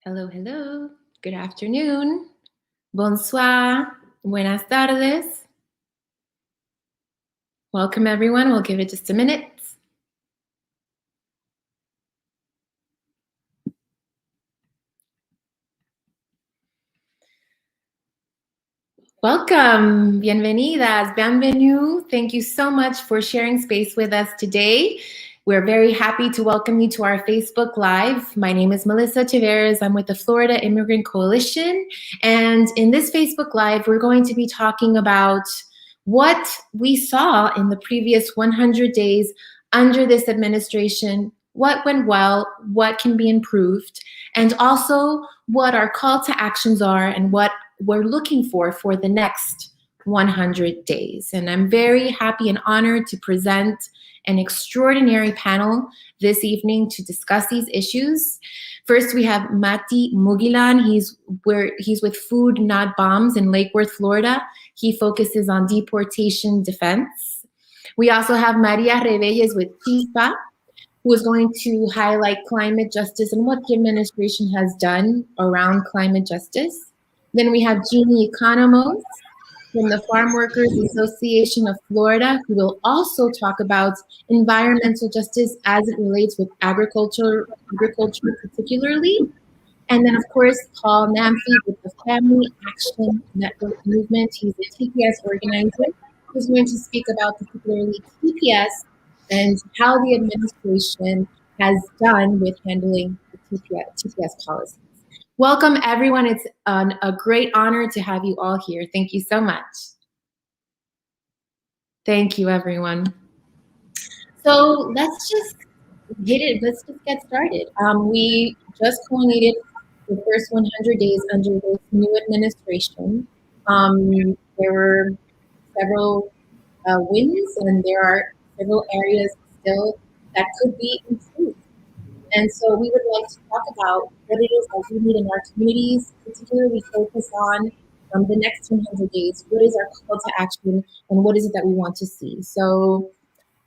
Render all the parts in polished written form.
Hello, hello. Good afternoon. Bonsoir. Buenas tardes. Welcome, everyone. We'll give it just a minute. Welcome. Bienvenidas. Bienvenue. Thank you so much for sharing space with us today. We're very happy to welcome you to our Facebook Live. My name is Melissa Taveras. I'm with the Florida Immigrant Coalition. And in this Facebook Live, we're going to be talking about what we saw in the previous 100 days under this administration, what went well, what can be improved, and also what our call to actions are and what we're looking for the next 100 days. And I'm very happy and honored to present an extraordinary panel this evening to discuss these issues. First, we have MATHI MUGILAN. He's with Food Not Bombs in Lake Worth, Florida. He focuses on deportation defense. We also have Maria Revelles with CHISPA, who is going to highlight climate justice and what the administration has done around climate justice. Then we have Jeannie Economos from the Farm Workers Association of Florida, who will also talk about environmental justice as it relates with agriculture particularly. And then, of course, Paul Namfi with the Family Action Network Movement. He's a TPS organizer who's going to speak about particularly TPS and how the administration has done with handling the TPS policies. Welcome, everyone. It's a great honor to have you all here. Thank you so much. Thank you, everyone. So let's just hit it. Let's just get started. We just culminated the first 100 days under this new administration. There were several wins, and there are several areas still that could be improved. And so we would like to talk about what it is that we need in our communities, particularly focus on the next 100 days. What is our call to action, and what is it that we want to see? So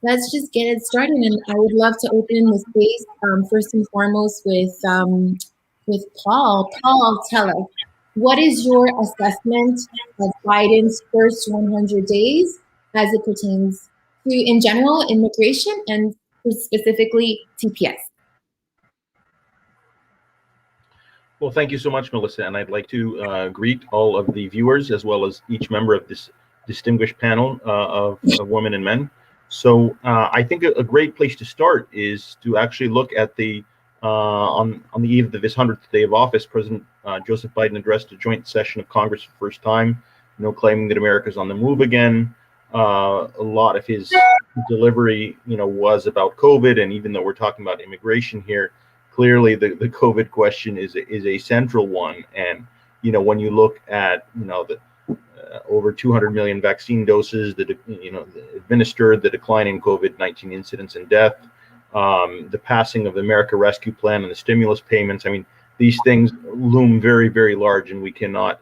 let's just get it started. And I would love to open the space first and foremost with Paul. Paul, tell us, what is your assessment of Biden's first 100 days as it pertains to, in general, immigration and specifically TPS? Well, thank you so much, Melissa, and I'd like to greet all of the viewers as well as each member of this distinguished panel of women and men. So I think a great place to start is to actually look at the on the eve of this 100th day of office, President Joseph Biden addressed a joint session of Congress for the first time, claiming that America's on the move again. A lot of his delivery, was about COVID, and even though we're talking about immigration here, clearly the COVID question is a central one. And when you look at the over 200 million vaccine doses that administered, the decline in COVID-19 incidence and death, the passing of the America Rescue Plan and the stimulus payments, I mean, these things loom very, very large, and we cannot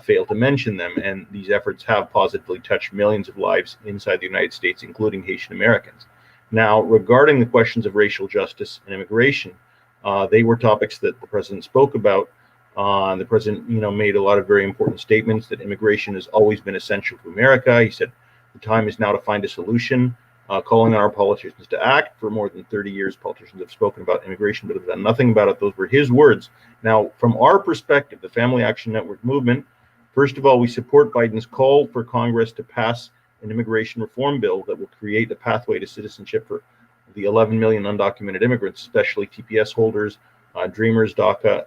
fail to mention them. And these efforts have positively touched millions of lives inside the United States, including Haitian Americans. Now, regarding the questions of racial justice and immigration, they were topics that the president spoke about. The president, made a lot of very important statements that immigration has always been essential to America. He said the time is now to find a solution, calling on our politicians to act. For more than 30 years, politicians have spoken about immigration, but have done nothing about it. Those were his words. Now, from our perspective, the Family Action Network movement, first of all, we support Biden's call for Congress to pass an immigration reform bill that will create a pathway to citizenship for the 11 million undocumented immigrants, especially TPS holders, Dreamers, DACA,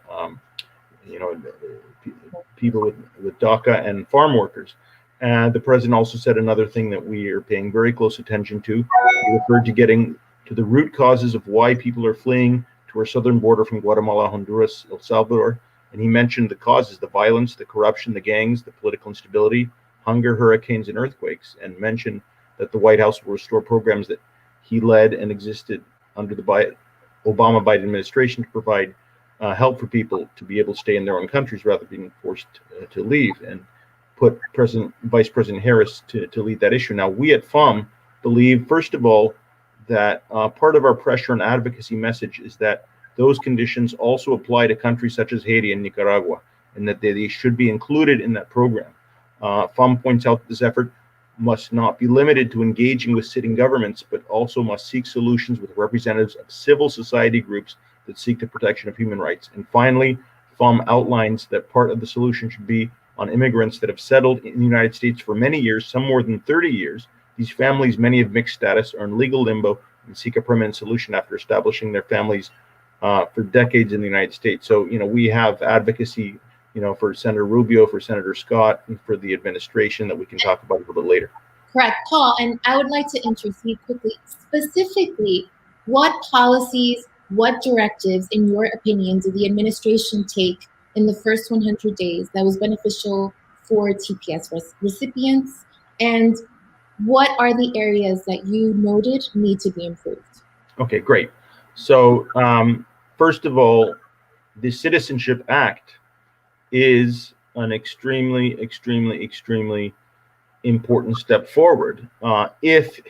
people with DACA and farm workers. And the president also said another thing that we are paying very close attention to. He referred to getting to the root causes of why people are fleeing to our southern border from Guatemala, Honduras, El Salvador. And he mentioned the causes: the violence, the corruption, the gangs, the political instability, hunger, hurricanes, and earthquakes, and mentioned that the White House will restore programs that he led and existed under the Obama-Biden administration to provide help for people to be able to stay in their own countries rather than being forced to leave, and put Vice President Harris to lead that issue. Now, we at FUM believe, first of all, that part of our pressure and advocacy message is that those conditions also apply to countries such as Haiti and Nicaragua, and that they should be included in that program. FUM points out that this effort must not be limited to engaging with sitting governments, but also must seek solutions with representatives of civil society groups that seek the protection of human rights. And finally, FUM outlines that part of the solution should be on immigrants that have settled in the United States for many years, some more than 30 years. These families, many of mixed status, are in legal limbo and seek a permanent solution after establishing their families for decades in the United States. So, we have advocacy, for Senator Rubio, for Senator Scott, and for the administration that we can talk about a little bit later. Correct, Paul. And I would like to intercede quickly, specifically, what policies, what directives, in your opinion, did the administration take in the first 100 days that was beneficial for TPS recipients? And what are the areas that you noted need to be improved? Okay, great. So first of all, the Citizenship Act is an extremely, extremely, extremely important step forward if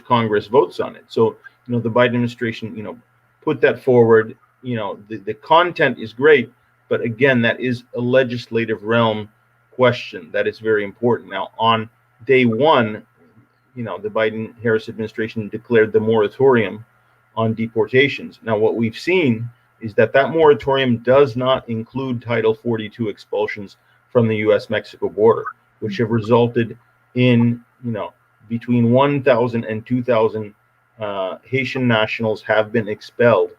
Congress votes on it. So, the Biden administration, put that forward. The content is great, but again, that is a legislative realm question that is very important. Now, on day one, the Biden-Harris administration declared the moratorium on deportations. Now, what we've seen is that moratorium does not include Title 42 expulsions from the U.S.-Mexico border, which have resulted in, between 1,000 and 2,000 Haitian nationals have been expelled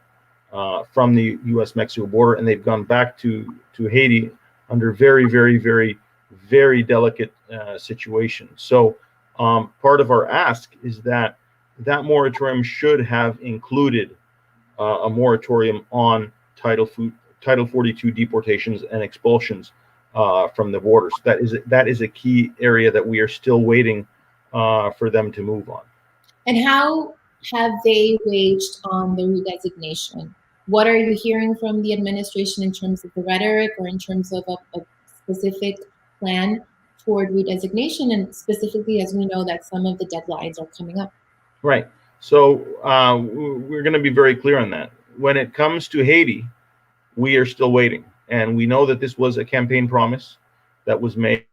from the U.S.-Mexico border, and they've gone back to Haiti under very, very, very, very delicate situation. So part of our ask is that moratorium should have included a moratorium on Title 42 deportations and expulsions from the borders. That is a key area that we are still waiting for them to move on. And how have they waged on the redesignation? What are you hearing from the administration in terms of the rhetoric or in terms of a specific plan toward redesignation, and specifically as we know that some of the deadlines are coming up? Right. So we're going to be very clear on that. When it comes to Haiti, we are still waiting. And we know that this was a campaign promise that was made,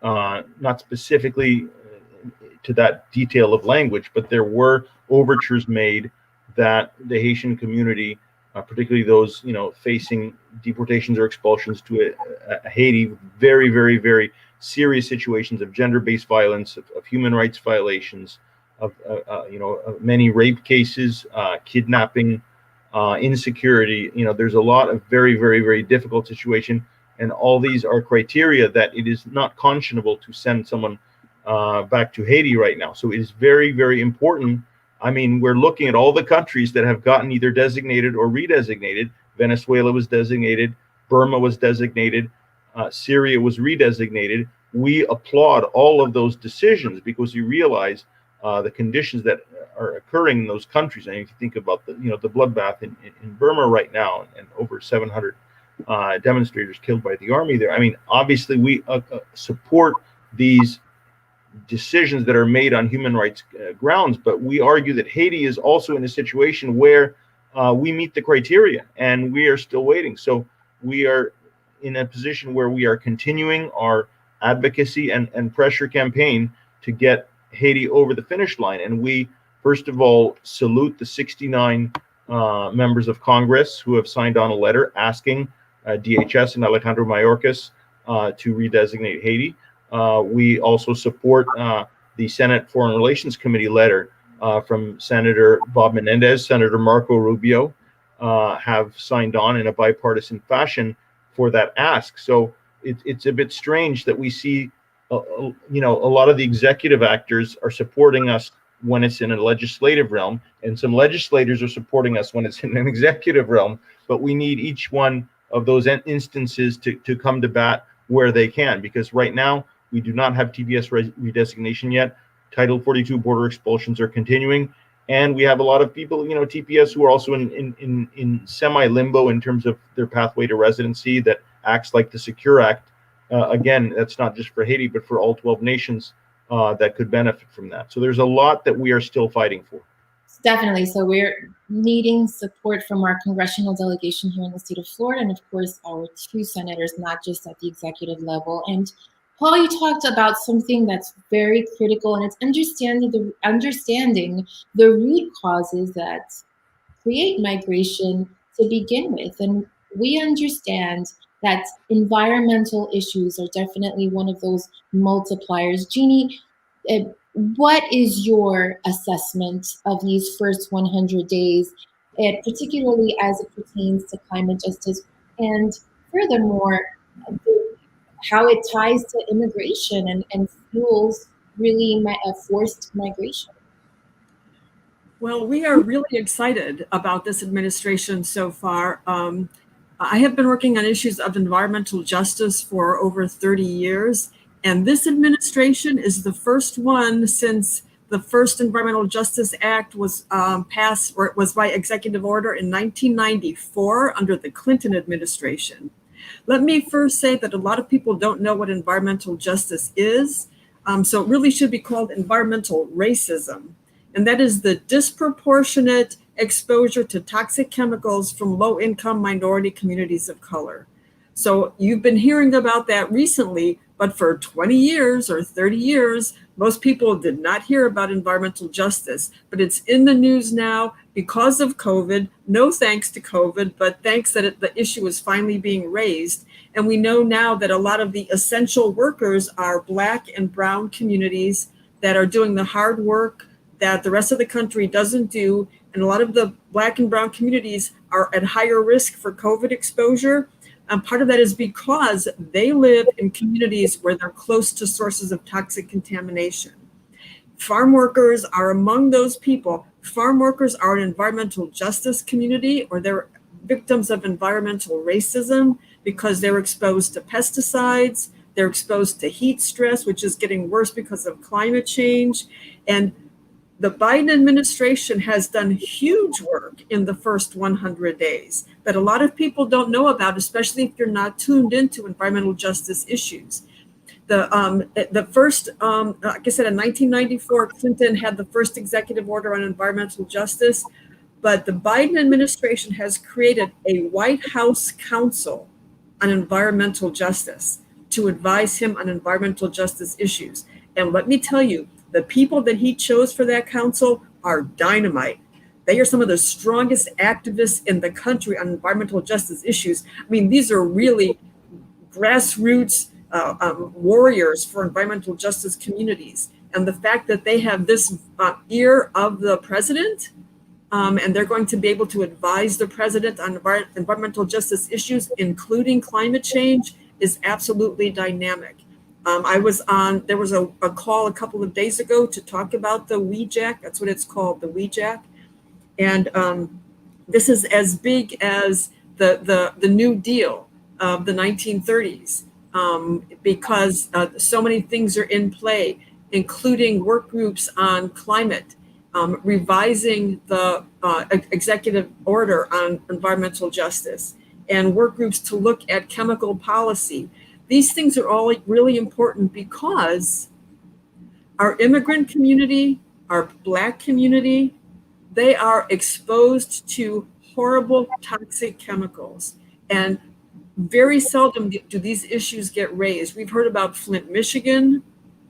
not specifically to that detail of language, but there were overtures made that the Haitian community, particularly those facing deportations or expulsions to Haiti, very, very, very serious situations of gender-based violence, of human rights violations, of many rape cases, kidnapping, insecurity. There's a lot of very, very, very difficult situation, and all these are criteria that it is not conscionable to send someone back to Haiti right now. So it is very, very important. I mean, we're looking at all the countries that have gotten either designated or redesignated. Venezuela was designated, Burma was designated, Syria was redesignated. We applaud all of those decisions because you realize the conditions that are occurring in those countries. And if you think about the bloodbath in Burma right now, and over 700 demonstrators killed by the army there. I mean, obviously we support these decisions that are made on human rights grounds, but we argue that Haiti is also in a situation where we meet the criteria, and we are still waiting. So we are in a position where we are continuing our advocacy and pressure campaign to get Haiti over the finish line. And we, first of all, salute the 69 members of Congress who have signed on a letter asking DHS and Alejandro Mayorkas to redesignate Haiti. We also support the Senate Foreign Relations Committee letter from Senator Bob Menendez, Senator Marco Rubio, have signed on in a bipartisan fashion for that ask. So it's a bit strange that we see, a lot of the executive actors are supporting us when it's in a legislative realm, and some legislators are supporting us when it's in an executive realm. But we need each one of those instances to come to bat where they can, because right now we do not have TPS redesignation yet. Title 42 border expulsions are continuing, and we have a lot of people, TPS, who are also in semi-limbo in terms of their pathway to residency that acts like the Secure Act. Again, that's not just for Haiti, but for all 12 nations that could benefit from that. So there's a lot that we are still fighting for. Definitely. So we're needing support from our congressional delegation here in the state of Florida, and of course our two senators, not just at the executive level. And Paul, you talked about something that's very critical, and it's understanding the root causes that create migration to begin with. And we understand that environmental issues are definitely one of those multipliers. Jeannie, uh, what is your assessment of these first 100 days, particularly as it pertains to climate justice? And furthermore, how it ties to immigration and fuels really forced migration? Well, we are really excited about this administration so far. I have been working on issues of environmental justice for over 30 years, and this administration is the first one since the first Environmental Justice Act was passed, or it was by executive order in 1994 under the Clinton administration. Let me first say that a lot of people don't know what environmental justice is, so it really should be called environmental racism. And that is the disproportionate exposure to toxic chemicals from low-income minority communities of color. So you've been hearing about that recently, but for 20 years or 30 years, most people did not hear about environmental justice. But it's in the news now because of COVID. No thanks to COVID, but thanks that the issue is finally being raised. And we know now that a lot of the essential workers are Black and brown communities that are doing the hard work that the rest of the country doesn't do. And a lot of the Black and brown communities are at higher risk for COVID exposure. And part of that is because they live in communities where they're close to sources of toxic contamination. Farm workers are among those people. Farm workers are an environmental justice community, or they're victims of environmental racism because they're exposed to pesticides, they're exposed to heat stress, which is getting worse because of climate change. And the Biden administration has done huge work in the first 100 days that a lot of people don't know about, especially if you're not tuned into environmental justice issues. The first, like I said, in 1994, Clinton had the first executive order on environmental justice, but the Biden administration has created a White House Council on Environmental Justice to advise him on environmental justice issues. And let me tell you, the people that he chose for that council are dynamite. They are some of the strongest activists in the country on environmental justice issues. I mean, these are really grassroots warriors for environmental justice communities. And the fact that they have this ear of the president, and they're going to be able to advise the president on environmental justice issues, including climate change, is absolutely dynamic. There was a call a couple of days ago to talk about the WEJAC. That's what it's called, the WEJAC. And this is as big as the New Deal of the 1930s because so many things are in play, including work groups on climate, revising the executive order on environmental justice, and work groups to look at chemical policy. These things are all really important because our immigrant community, our Black community, they are exposed to horrible toxic chemicals. And very seldom do these issues get raised. We've heard about Flint, Michigan.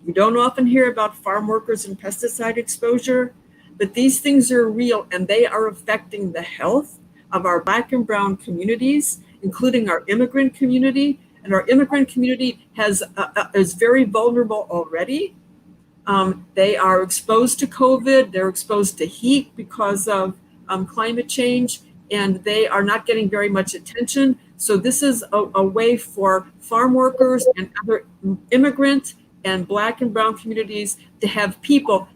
We don't often hear about farm workers and pesticide exposure, but these things are real and they are affecting the health of our Black and brown communities, including our immigrant community. And our immigrant community is very vulnerable already. They are exposed to COVID, they're exposed to heat because of climate change, and they are not getting very much attention. So this is a way for farm workers and other immigrant and Black and brown communities to have people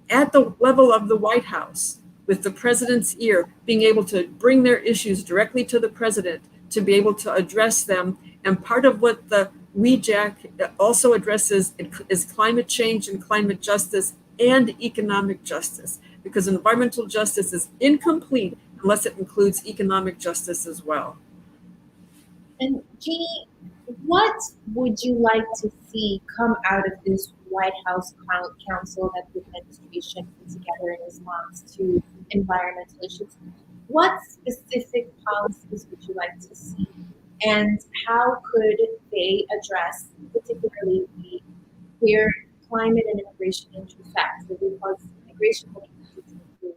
at the level of the White House with the president's ear, being able to bring their issues directly to the president, to be able to address them. And part of what the WEJAC also addresses is climate change and climate justice and economic justice, because environmental justice is incomplete unless it includes economic justice as well. And Jeannie, what would you like to see come out of this White House Council that the administration put together in response to environmental issues. What specific policies would you like to see, and how could they address particularly the where climate and immigration intersect, because migration will continue to improve?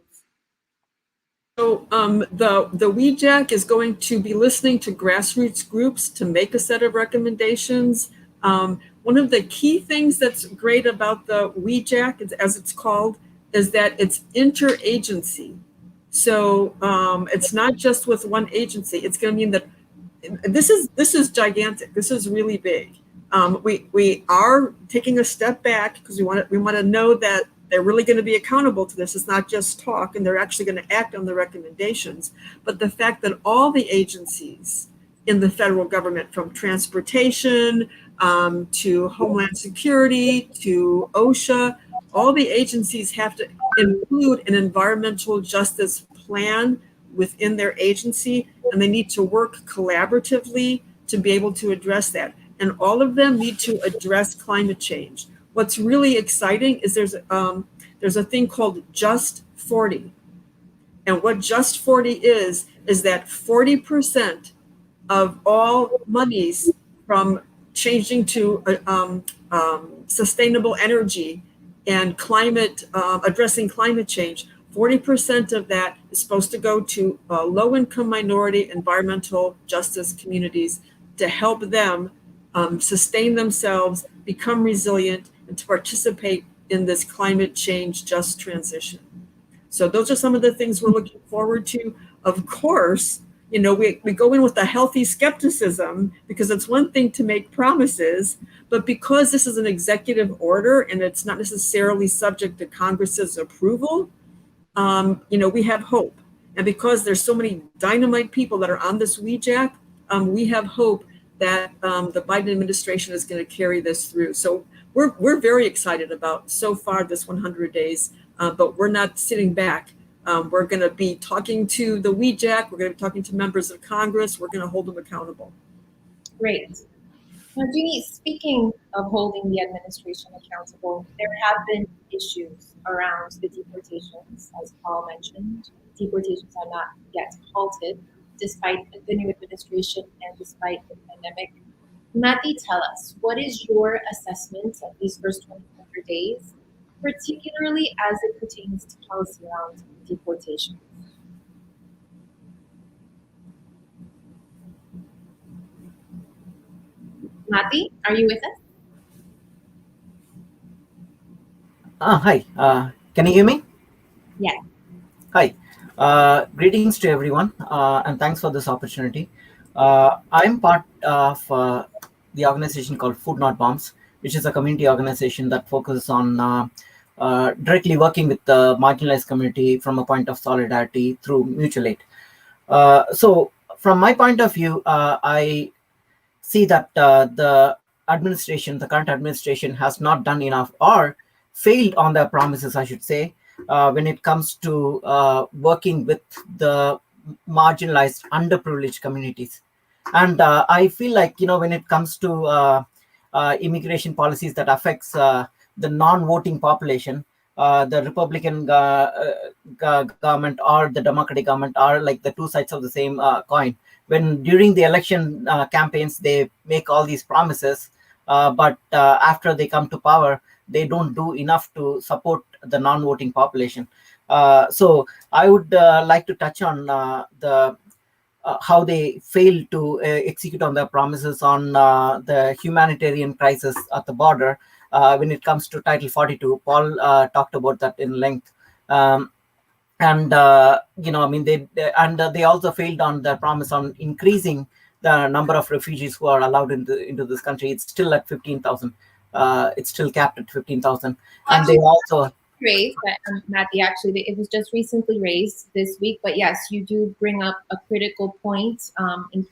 So the WEJAC is going to be listening to grassroots groups to make a set of recommendations. One of the key things that's great about the WEJAC, as it's called, is that it's interagency. So it's not just with one agency. It's going to mean that this is gigantic. This is really big. We are taking a step back because we want to know that they're really going to be accountable to this. It's not just talk, and they're actually going to act on the recommendations. But the fact that all the agencies in the federal government, from transportation to Homeland Security to OSHA, all the agencies have to include an environmental justice plan within their agency, and they need to work collaboratively to be able to address that. And all of them need to address climate change. What's really exciting is there's a thing called Just 40. And what Just 40 is that 40% of all monies from changing to sustainable energy and climate, addressing climate change, 40% of that is supposed to go to low-income minority environmental justice communities to help them sustain themselves, become resilient, and to participate in this climate change just transition. So those are some of the things we're looking forward to. Of course, we go in with a healthy skepticism, because it's one thing to make promises, but because this is an executive order and it's not necessarily subject to Congress's approval, we have hope. And because there's so many dynamite people that are on this WEJAC, we have hope that the Biden administration is going to carry this through. So we're very excited about so far this 100 days, but we're not sitting back. We're going to be talking to the WEJAC. We're going to be talking to members of Congress. We're going to hold them accountable. Great. Now, Jeannie, speaking of holding the administration accountable, there have been issues around the deportations, as Paul mentioned. Deportations are not yet halted, despite the new administration and despite the pandemic. MATHI, tell us, what is your assessment of these first 24 days, particularly as it pertains to policy around deportation? MATHI, are you with us? Hi, can you hear me? Yes. Hi, greetings to everyone, and thanks for this opportunity. I'm part of the organization called Food Not Bombs, which is a community organization that focuses on directly working with the marginalized community from a point of solidarity through mutual aid. So from my point of view, I see that the current administration has not done enough, or failed on their promises, I should say, when it comes to working with the marginalized, underprivileged communities. And I feel like, when it comes to immigration policies that affects the non-voting population, the Republican government or the Democratic government are like the two sides of the same coin. When during the election campaigns, they make all these promises, but after they come to power, they don't do enough to support the non-voting population. So I would like to touch on the how they failed to execute on their promises on the humanitarian crisis at the border when it comes to Title 42. Paul talked about that in length. And they also failed on their promise on increasing the number of refugees who are allowed into this country. It's still at 15,000. It's still capped at 15,000. And they also raised, MATHI, actually, it was just recently raised this week. But yes, you do bring up a critical point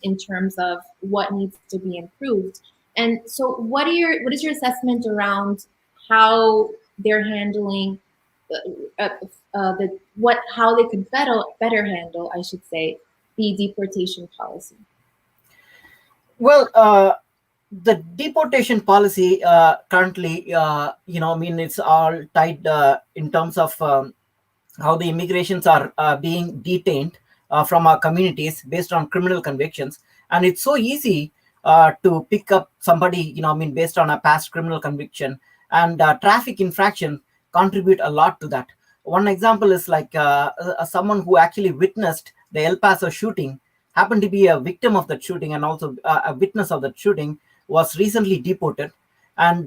in terms of what needs to be improved. And so, what is your assessment around how they're handling how they could better handle, I should say, the deportation policy? Well, the deportation policy currently, it's all tied in terms of how the immigrations are being detained from our communities based on criminal convictions. And it's so easy to pick up somebody, based on a past criminal conviction. And traffic infraction contribute a lot to that. One example is like someone who actually witnessed the El Paso shooting, happened to be a victim of that shooting and also a witness of that shooting, was recently deported. And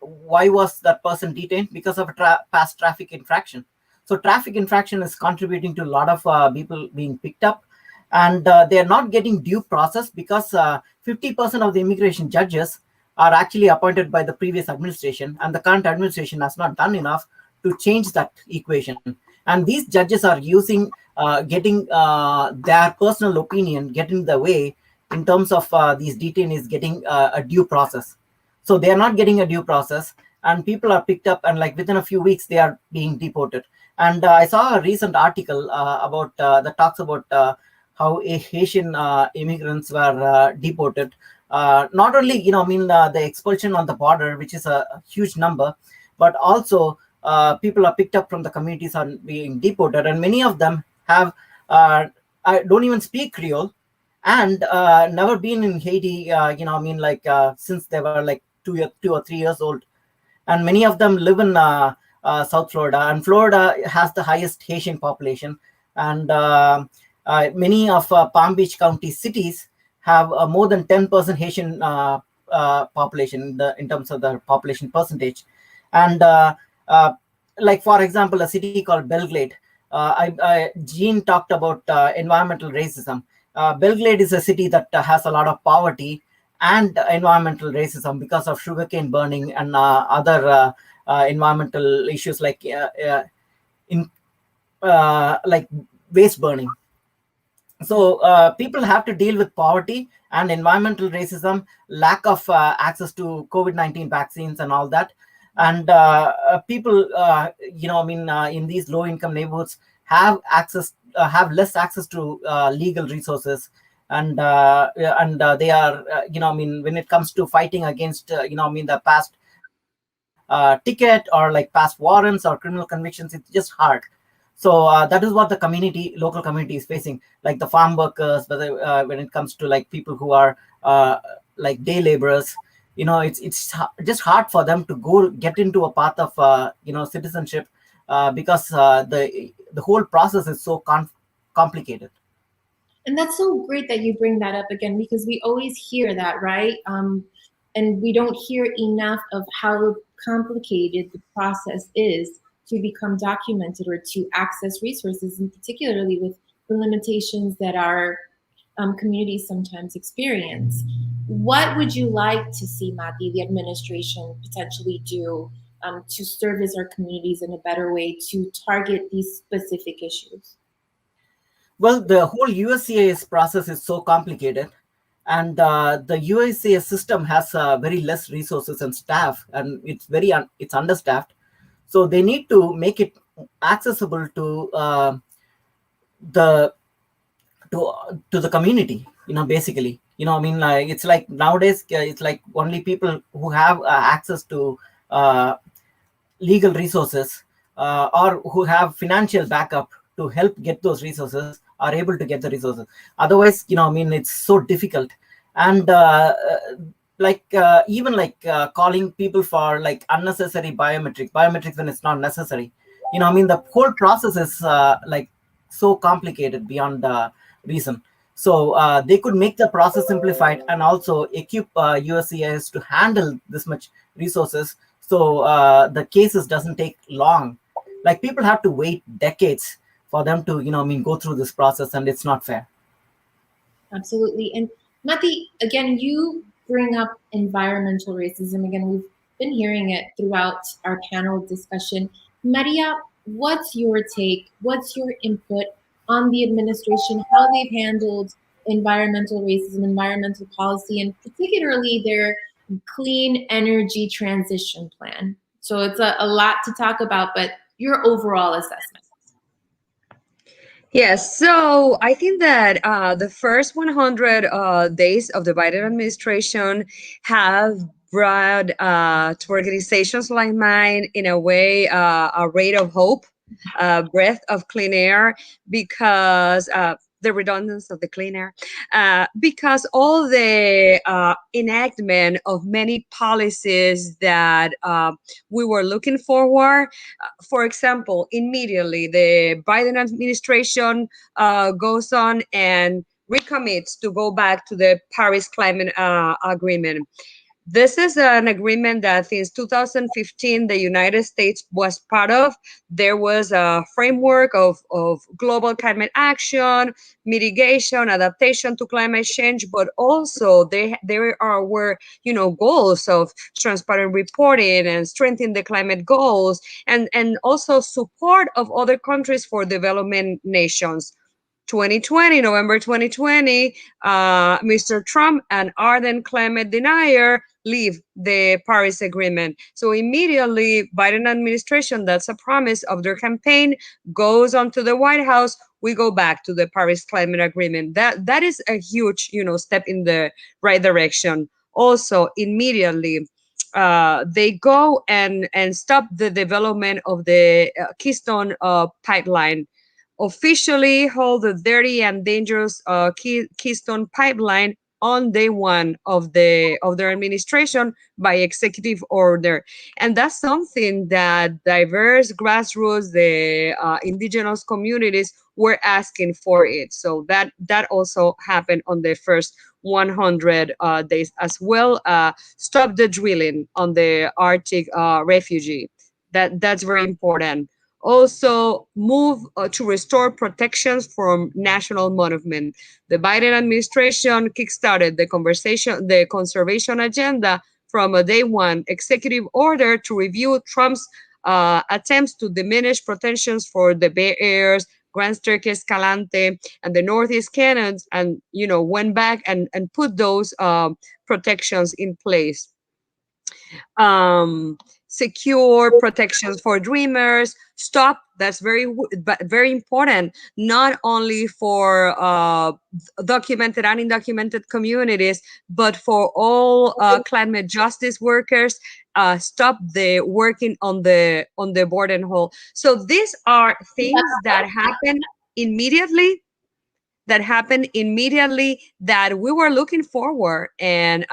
why was that person detained? Because of a past traffic infraction. So traffic infraction is contributing to a lot of people being picked up, and they are not getting due process because 50% of the immigration judges are actually appointed by the previous administration, and the current administration has not done enough to change that equation. And these judges are using getting their personal opinion get in the way in terms of these detainees getting a due process. So they are not getting a due process, and people are picked up, and like within a few weeks they are being deported. And I saw a recent article about that talks about how Haitian immigrants were deported. Not only, the expulsion on the border, which is a huge number, but also people are picked up from the communities are being deported, and many of them have don't even speak Creole, and never been in Haiti. Since they were like 2 or 3 years old, and many of them live in South Florida, and Florida has the highest Haitian population, and many of Palm Beach County cities have more than 10% Haitian population in terms of the population percentage. And like, for example, a city called Belgrade. Jean talked about environmental racism. Belgrade is a city that has a lot of poverty and environmental racism because of sugarcane burning and other environmental issues like like waste burning. So people have to deal with poverty and environmental racism, lack of access to COVID-19 vaccines and all that. And people, in these low-income neighborhoods have less access to legal resources. And they are, when it comes to fighting against, the past ticket or like past warrants or criminal convictions, it's just hard. So that is what the local community is facing, like the farm workers, when it comes to like people who are like day laborers. It's just hard for them to get into a path of citizenship because the whole process is so complicated. And that's so great that you bring that up again, because we always hear that, right? And we don't hear enough of how complicated the process is to become documented or to access resources, and particularly with the limitations that our communities sometimes experience. What would you like to see, MATHI, the administration potentially do to service our communities in a better way to target these specific issues? Well, the whole USCIS process is so complicated, and the USCIS system has very less resources and staff, and it's understaffed. So they need to make it accessible to the community. Basically, it's like nowadays it's like only people who have access to legal resources or who have financial backup to help get those resources are able to get the resources. Otherwise, it's so difficult. And calling people for like unnecessary biometrics when it's not necessary. The whole process is like so complicated beyond reason. So they could make the process simplified and also equip USCIS to handle this much resources, so the cases doesn't take long. Like, people have to wait decades for them to go through this process, and it's not fair. Absolutely. And MATHI, again, you bring up environmental racism. Again, we've been hearing it throughout our panel discussion. Maria, what's your take? What's your input on the administration, how they've handled environmental racism, environmental policy, and particularly their clean energy transition plan? So it's a lot to talk about, but your overall assessment. Yes, so I think that the first 100 days of the Biden administration have brought to organizations like mine, in a way, a ray of hope breath of clean air, because the redundancy of the clean air, because all the enactment of many policies that we were looking forward. For example, immediately the Biden administration goes on and recommits to go back to the Paris Climate Agreement. This is an agreement that since 2015, the United States was part of. There was a framework of global climate action, mitigation, adaptation to climate change, but also there were goals of transparent reporting and strengthening the climate goals, and also support of other countries for development nations. 2020, November 2020, Mr. Trump, an ardent climate denier, leave the Paris Agreement. So immediately, Biden administration, that's a promise of their campaign, goes onto the White House. We go back to the Paris Climate Agreement. That is a huge, step in the right direction. Also, immediately, they go and stop the development of the Keystone pipeline. Officially hold the dirty and dangerous Keystone pipeline on day one of their administration by executive order. And that's something that diverse grassroots, the indigenous communities were asking for it. So that also happened on the first 100 days as well. Stop the drilling on the Arctic refugee. That's very important. Also move to restore protections from national monument. The Biden administration kickstarted the conservation agenda from a day one executive order to review Trump's attempts to diminish protections for the Bay Areas, Grand Turk, Escalante, and the Northeast Canyons, and went back and put those protections in place. Secure protections for dreamers. Stop. That's very important, not only for documented and undocumented communities, but for all climate justice workers. Stop the working on the border hole. So these are things that happen immediately. That we were looking forward, and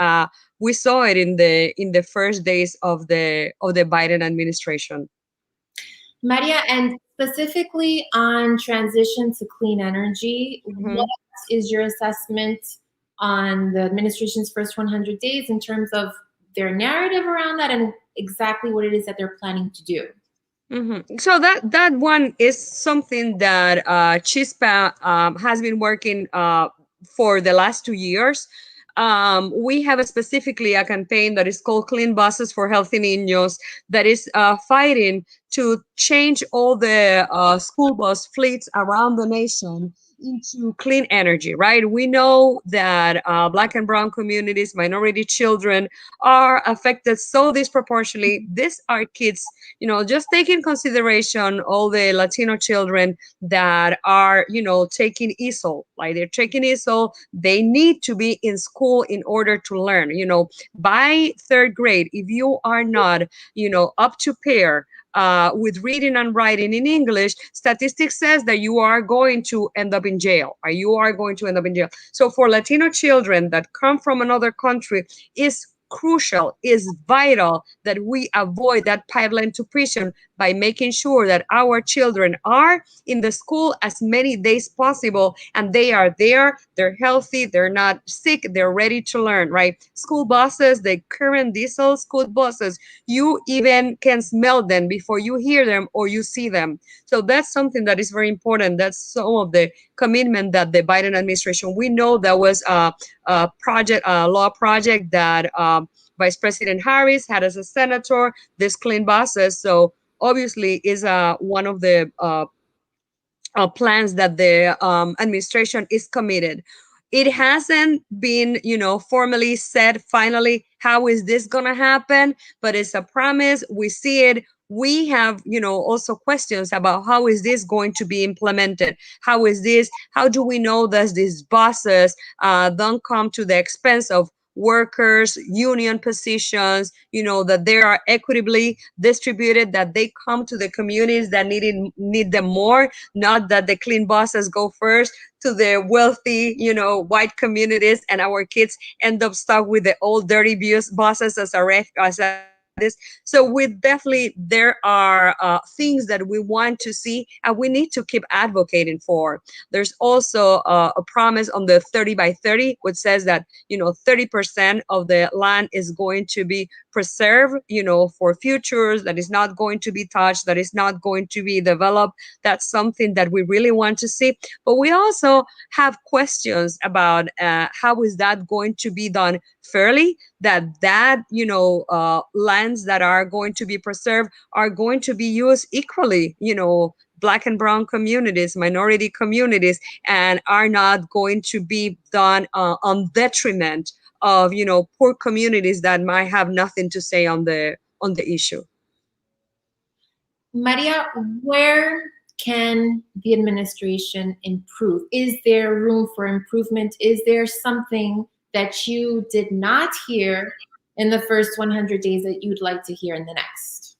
we saw it in the first days of the Biden administration. Maria, and specifically on transition to clean energy, what is your assessment on the administration's first 100 days in terms of their narrative around that and exactly what it is that they're planning to do? So that one is something that CHISPA has been working for the last 2 years. We have specifically a campaign that is called Clean Buses for Healthy Niños that is fighting to change all the school bus fleets around the nation into clean energy, right? We know that Black and brown communities, minority children are affected so disproportionately. These are kids, just take in consideration all the Latino children that are, taking ESOL, like they're taking ESOL. They need to be in school in order to learn, by third grade. If you are not, up to pair with reading and writing in English, statistics says that you are going to end up in jail, or you are going to end up in jail. So for Latino children that come from another country, is crucial, is vital that we avoid that pipeline to prison by making sure that our children are in the school as many days possible, and they are there, they're healthy, they're not sick, they're ready to learn, right? School buses, the current diesel school buses, you even can smell them before you hear them or you see them. So that's something that is very important. That's some of the commitment that the Biden administration, we know that was a law project that Vice President Harris had as a senator, this clean buses. So obviously is one of the plans that the administration is committed. It hasn't been, formally said finally, how is this going to happen? But it's a promise. We see it. We have, also questions about how is this going to be implemented? How do we know that these buses don't come to the expense of workers, union positions, that they are equitably distributed, that they come to the communities that need them more, not that the clean bosses go first to the wealthy, white communities, and our kids end up stuck with the old dirty bosses as this. So we definitely, there are things that we want to see and we need to keep advocating for. There's also a promise on the 30 by 30, which says that 30% of the land is going to be preserved, for futures, that is not going to be touched, that is not going to be developed. That's something that we really want to see. But we also have questions about how is that going to be done fairly, that lands that are going to be preserved are going to be used equally, Black and brown communities, minority communities, and are not going to be done on detriment of poor communities that might have nothing to say on the issue. Maria, where can the administration improve? Is there room for improvement? Is there something that you did not hear in the first 100 days that you'd like to hear in the next?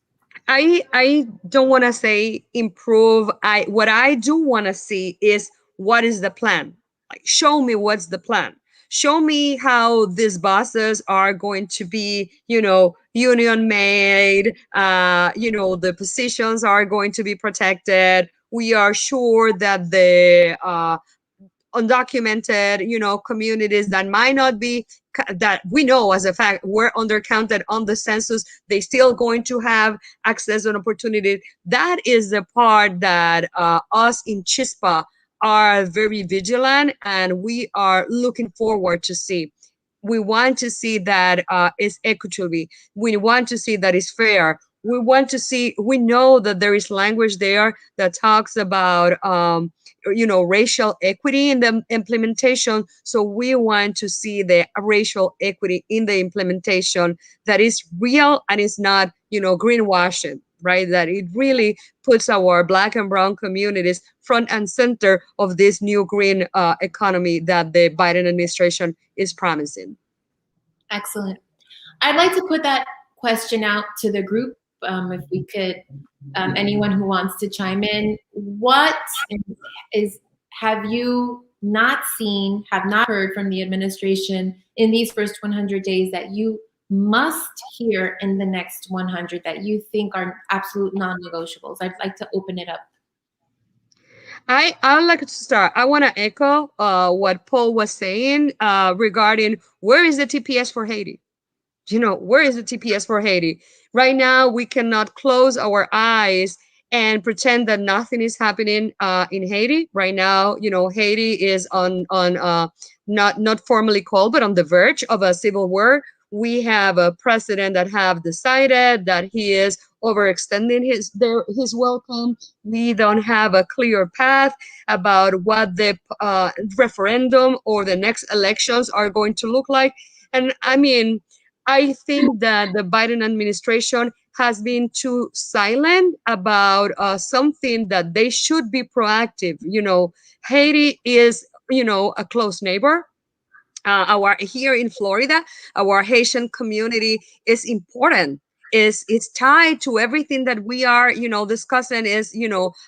I don't want to say improve. What I do want to see is, what is the plan? Like, show me what's the plan. Show me how these bosses are going to be, union made, the positions are going to be protected. We are sure that the undocumented, communities that might not be, that we know as a fact were undercounted on the census, they still going to have access and opportunity. That is the part that us in CHISPA are very vigilant, and we are looking forward to see. We want to see that it's equitable. We want to see that it's fair. We want to see, we know that there is language there that talks about racial equity in the implementation. So we want to see the racial equity in the implementation that is real and is not, greenwashing, right? That it really puts our Black and brown communities front and center of this new green economy that the Biden administration is promising. Excellent. I'd like to put that question out to the group. If we could, anyone who wants to chime in, what have you not seen, have not heard from the administration in these first 100 days that you must hear in the next 100 that you think are absolute non-negotiables? I'd like to open it up. I would like to start. I want to echo what Paul was saying regarding, where is the TPS for Haiti? Where is the TPS for Haiti? Right now, we cannot close our eyes and pretend that nothing is happening in Haiti. Right now, Haiti is on not formally called, but on the verge of a civil war. We have a president that have decided that he is overextending his welcome. We don't have a clear path about what the referendum or the next elections are going to look like. And I mean, I think that the Biden administration has been too silent about something that they should be proactive. Haiti is, a close neighbor. Here in Florida, our Haitian community is important. It's tied to everything that we are, discussing, is,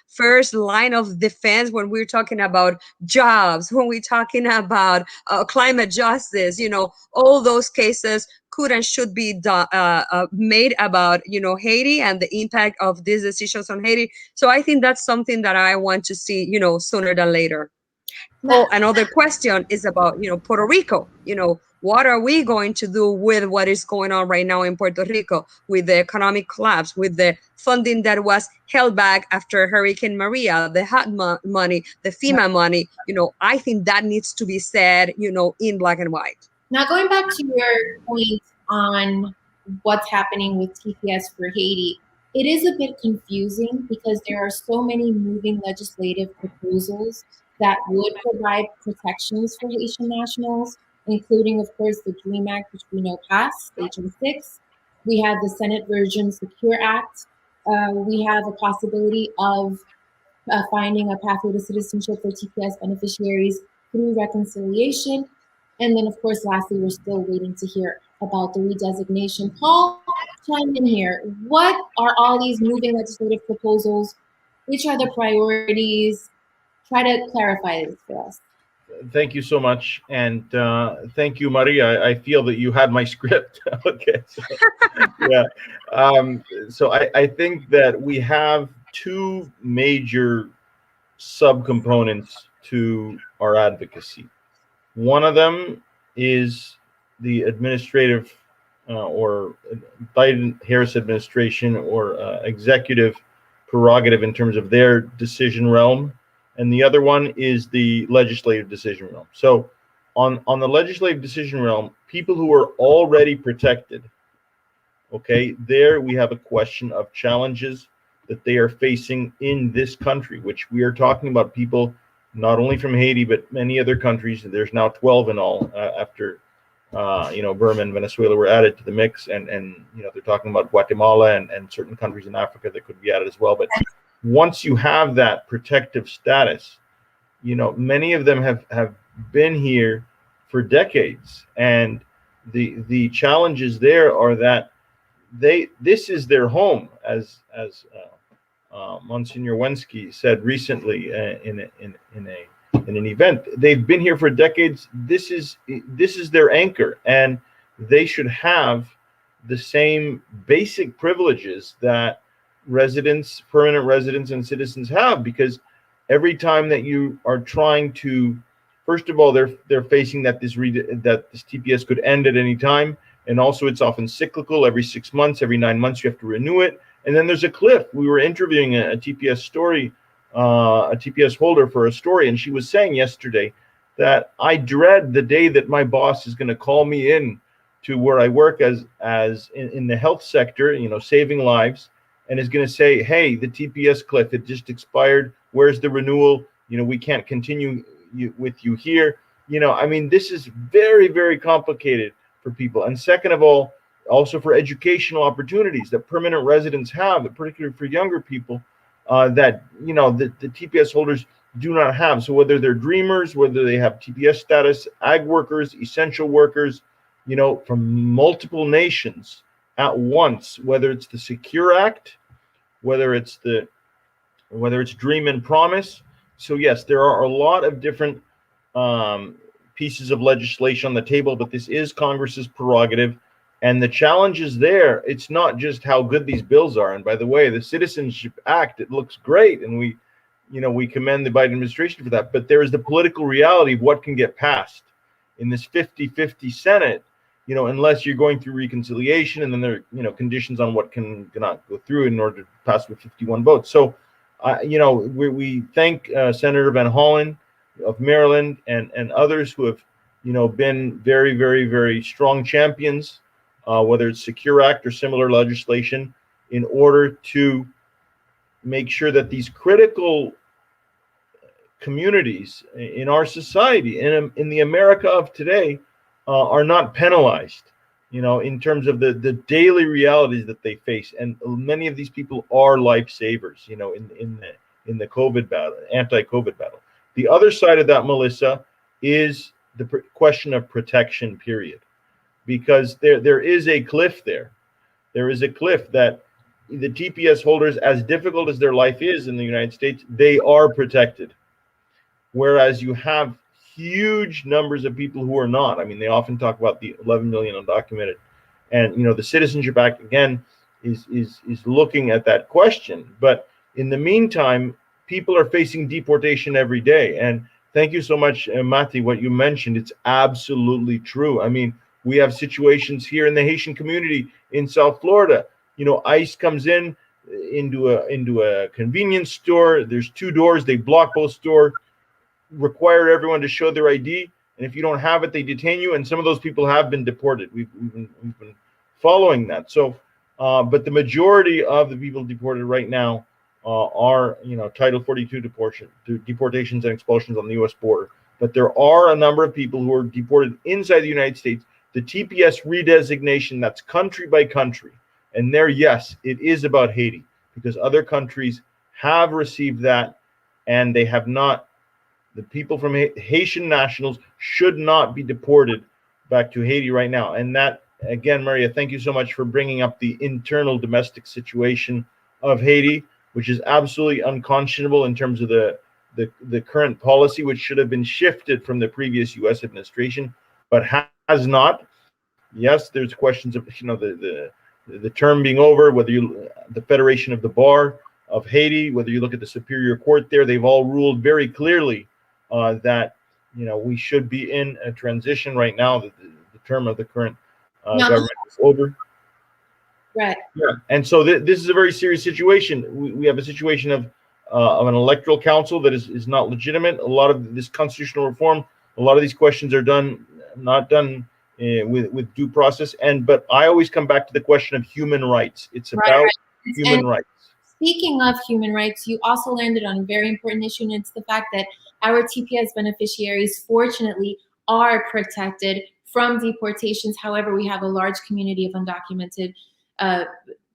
first line of defense when we're talking about jobs, when we're talking about climate justice, all those cases could and should be made about, Haiti and the impact of these decisions on Haiti. So I think that's something that I want to see, sooner than later. Oh, another question is about, Puerto Rico. What are we going to do with what is going on right now in Puerto Rico, with the economic collapse, with the funding that was held back after Hurricane Maria, the HUD money, the FEMA money? I think that needs to be said, in black and white. Now, going back to your point on what's happening with TPS for Haiti, it is a bit confusing because there are so many moving legislative proposals that would provide protections for Haitian nationals, including, of course, the DREAM Act, which we know passed, HM6. We have the Senate version Secure Act. We have a possibility of finding a pathway to citizenship for TPS beneficiaries through reconciliation. And then, of course, lastly, we're still waiting to hear about the redesignation. Paul, chime in here. What are all these moving legislative proposals? Which are the priorities? Try to clarify this for us. Thank you so much, and thank you, Maria. I feel that you had my script. Okay, so, yeah. So I think that we have two major subcomponents to our advocacy. One of them is the administrative or Biden-Harris administration or executive prerogative in terms of their decision realm, and the other one is the legislative decision realm. So on the legislative decision realm, people who are already protected, okay, there we have a question of challenges that they are facing in this country, which we are talking about people not only from Haiti, but many other countries. There's now 12 in all after, Burma and Venezuela were added to the mix. And they're talking about Guatemala and certain countries in Africa that could be added as well. But once you have that protective status, many of them have been here for decades. And the challenges there are that this is their home, as Monsignor Wensky said recently in an event. They've been here for decades. This is their anchor, and they should have the same basic privileges that permanent residents, and citizens have. Because every time that you are trying to, first of all, they're facing that this TPS could end at any time. And also, it's often cyclical. Every 6 months, every 9 months, you have to renew it. And then there's a cliff. We were interviewing a TPS holder for a story, and she was saying yesterday that I dread the day that my boss is going to call me in to where I work as in the health sector, saving lives, and is going to say, "Hey, the TPS cliff, it just expired. Where's the renewal? We can't continue with you here." This is very, very complicated for people. And second of all, also for educational opportunities that permanent residents have, particularly for younger people, that the TPS holders do not have. So whether they're dreamers, whether they have TPS status, ag workers, essential workers, from multiple nations at once, whether it's the Secure Act, whether it's Dream and Promise. So yes, there are a lot of different pieces of legislation on the table, but this is Congress's prerogative. And the challenge is there. It's not just how good these bills are. And by the way, the Citizenship Act, it looks great. And we commend the Biden administration for that. But there is the political reality of what can get passed in this 50-50 Senate, unless you're going through reconciliation. And then there are, conditions on what cannot go through in order to pass with 51 votes. So, we thank Senator Van Hollen of Maryland and others who have, been very, very, very strong champions, whether it's Secure Act or similar legislation, in order to make sure that these critical communities in our society, in the America of today, are not penalized, in terms of the daily realities that they face. And many of these people are lifesavers, in the COVID battle, anti-COVID battle. The other side of that, Melissa, is the question of protection, period. Because there is a cliff there. There is a cliff that the TPS holders, as difficult as their life is in the United States, they are protected. Whereas you have huge numbers of people who are not. They often talk about the 11 million undocumented. And, the Citizenship Act, again, is looking at that question. But in the meantime, people are facing deportation every day. And thank you so much, MATHI, what you mentioned. It's absolutely true. We have situations here in the Haitian community in South Florida. ICE comes into a convenience store. There's two doors. They block both doors, require everyone to show their ID. And if you don't have it, they detain you. And some of those people have been deported. We've been following that. So, but the majority of the people deported right now are, Title 42 deportations and expulsions on the U.S. border. But there are a number of people who are deported inside the United States. The TPS redesignation, that's country by country. And there, yes, it is about Haiti, because other countries have received that, and they have not The people from Haitian nationals should not be deported back to Haiti right now. And that, again, Maria, thank you so much for bringing up the internal domestic situation of Haiti, which is absolutely unconscionable in terms of the current policy, which should have been shifted from the previous U.S. administration, but has not. Yes, there's questions of, you know, the term being over, whether you, the Federation of the Bar of Haiti, whether you look at the Superior Court there, they've all ruled very clearly that, you know, we should be in a transition right now. The term of the current government is over. Right. Yeah, and so this is a very serious situation. We have a situation of an electoral council that is not legitimate. A lot of this constitutional reform, a lot of these questions are not done with due process. But I always come back to the question of human rights. It's about human rights. Speaking of human rights, you also landed on a very important issue, and it's the fact that our TPS beneficiaries, fortunately, are protected from deportations. However, we have a large community of undocumented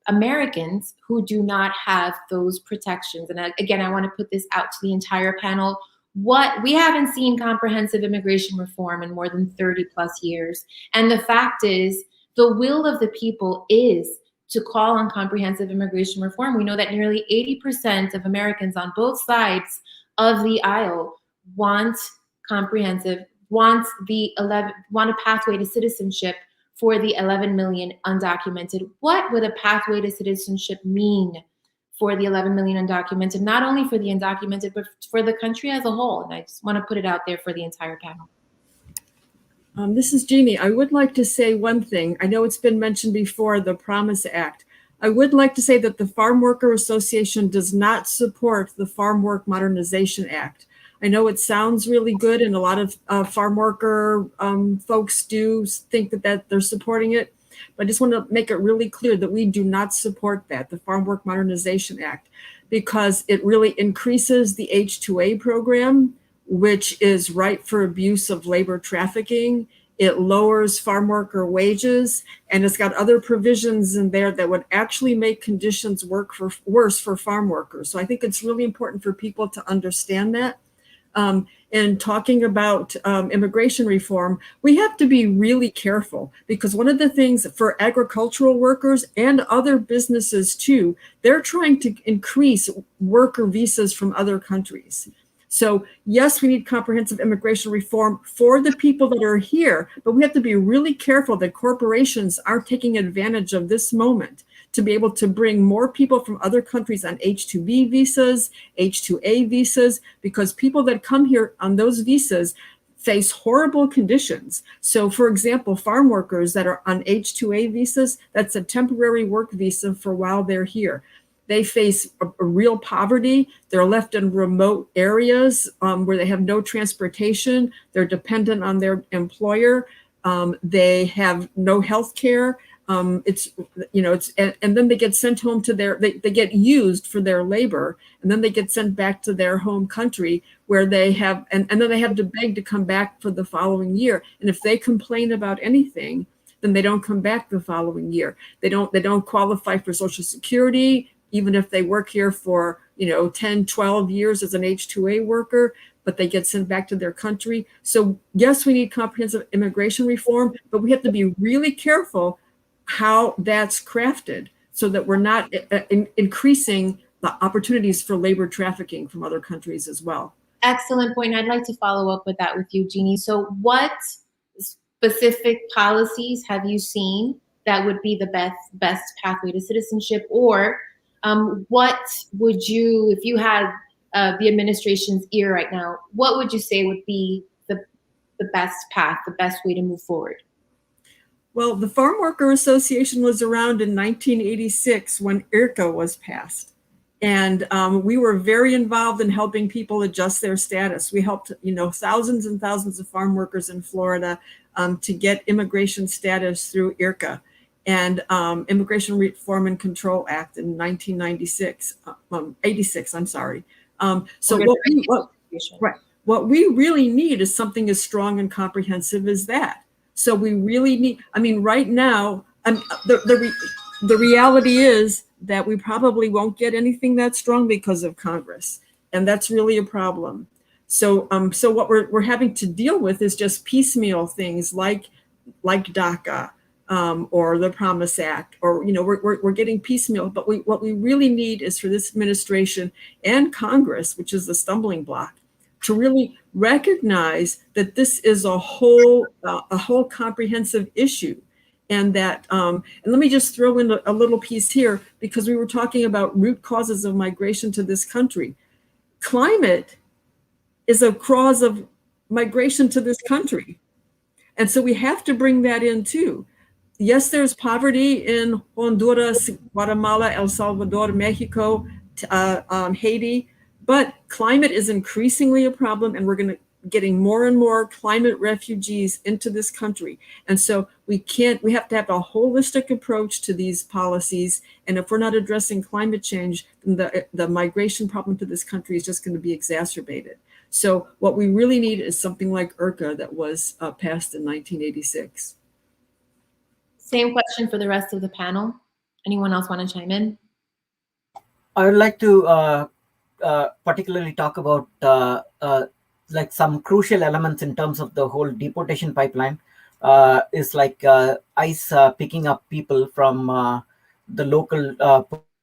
Americans who do not have those protections. And again, I want to put this out to the entire panel. We haven't seen comprehensive immigration reform in more than 30 plus years. And the fact is, the will of the people is to call on comprehensive immigration reform. We know that nearly 80% of Americans on both sides of the aisle want a pathway to citizenship for the 11 million undocumented. What would a pathway to citizenship mean for the 11 million undocumented, not only for the undocumented, but for the country as a whole? And I just want to put it out there for the entire panel. This is Jeannie. I would like to say one thing. I know it's been mentioned before, the Promise Act. I would like to say that the Farm Worker Association does not support the Farm Work Modernization Act. I know it sounds really good, and a lot of farm worker folks do think that they're supporting it, but I just want to make it really clear that we do not support that, the Farm Work Modernization Act, because it really increases the H-2A program, which is ripe for abuse of labor trafficking. It lowers farm worker wages, and it's got other provisions in there that would actually make conditions worse for farm workers. So I think it's really important for people to understand that. In talking about immigration reform, we have to be really careful, because one of the things for agricultural workers and other businesses too, they're trying to increase worker visas from other countries. So yes, we need comprehensive immigration reform for the people that are here, but we have to be really careful that corporations aren't taking advantage of this moment to be able to bring more people from other countries on H-2B visas, H-2A visas, because people that come here on those visas face horrible conditions. So for example, farm workers that are on H-2A visas, that's a temporary work visa for while they're here. They face a real poverty. They're left in remote areas where they have no transportation. They're dependent on their employer. They have no health care. And then they get sent home to they get used for their labor, and then they get sent back to their home country where they have, and then they have to beg to come back for the following year. And if they complain about anything, then they don't come back the following year. They don't qualify for Social Security, even if they work here for 10, 12 years as an H-2A worker, but they get sent back to their country. So yes, we need comprehensive immigration reform, but we have to be really careful how that's crafted so that we're not increasing the opportunities for labor trafficking from other countries as well. Excellent point. I'd like to follow up with that with you, Jeannie. So what specific policies have you seen that would be the best pathway to citizenship? Or what would you, if you had the administration's ear right now, what would you say would be the best path, the best way to move forward? Well, the Farm Worker Association was around in 1986 when IRCA was passed. And we were very involved in helping people adjust their status. We helped, thousands and thousands of farm workers in Florida to get immigration status through IRCA and Immigration Reform and Control Act in 1996, 86, I'm sorry. So what we really need is something as strong and comprehensive as that. So we really need, right now, the reality is that we probably won't get anything that strong because of Congress. And that's really a problem. So what we're having to deal with is just piecemeal things like DACA or the Promise Act, or we're getting piecemeal. But what we really need is for this administration and Congress, which is the stumbling block, to really recognize that this is a whole comprehensive issue. And that, and let me just throw in a little piece here, because we were talking about root causes of migration to this country. Climate is a cause of migration to this country. And so we have to bring that in too. Yes, there's poverty in Honduras, Guatemala, El Salvador, Mexico, Haiti, but climate is increasingly a problem, and we're getting more and more climate refugees into this country. And so we have to have a holistic approach to these policies. And if we're not addressing climate change, then the migration problem to this country is just going to be exacerbated. So what we really need is something like IRCA that was passed in 1986. Same question for the rest of the panel. Anyone else want to chime in? I would like to particularly talk about like some crucial elements in terms of the whole deportation pipeline. Is like ICE picking up people from the local